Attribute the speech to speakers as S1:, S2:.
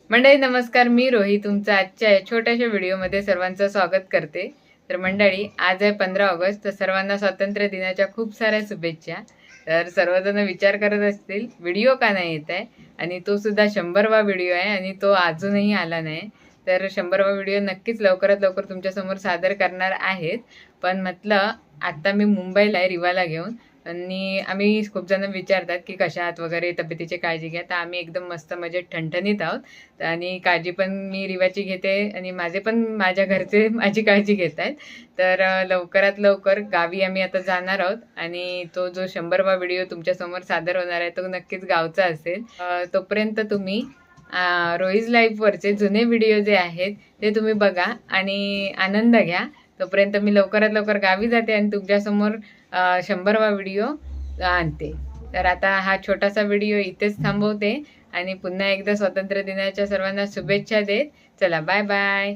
S1: मंडळी नमस्कार, मी रोही तुमचं आजच्या या छोट्याशा व्हिडिओमध्ये सर्वांचं स्वागत करते. तर मंडळी आज आहे 15 ऑगस्ट, तर सर्वांना स्वातंत्र्य दिनाच्या खूप साऱ्या शुभेच्छा. तर सर्वजण विचार करत असतील व्हिडिओ का नाही येत आहे, आणि तो सुद्धा 100वा व्हिडिओ आहे आणि तो अजूनही आला नाही. तर 100वा व्हिडिओ नक्कीच लवकरात लवकर तुमच्यासमोर सादर करणार आहेत. पण म्हटलं आत्ता मी मुंबईला आहे रिवाला घेऊन, आणि आम्ही खूप जण विचारतात की कशा आहात वगैरे, तब्येतीची काळजी घ्या. तर आम्ही एकदम मस्त मजेत ठणठणीत आहोत आणि काळजी पण मी रिवाची घेते आणि माझे पण माझ्या घरचे माझी काळजी घेत आहेत. तर लवकरात लवकर गावी आम्ही आता जाणार आहोत आणि तो जो 100वा व्हिडिओ तुमच्यासमोर सादर होणार आहे तो नक्कीच गावचा असेल. तोपर्यंत तुम्ही रोईज लाईफवरचे जुने व्हिडिओ जे आहेत ते तुम्ही बघा आणि आनंद घ्या. तोपर्यंत मी लवकरात लवकर गावी जाते आणि तुमच्यासमोर 100वा व्हिडिओ आणते. तर आता हा छोटासा व्हिडिओ इथेच थांबवते आणि पुन्हा एकदा स्वातंत्र्य दिनाच्या सर्वांना शुभेच्छा देत चला बाय बाय.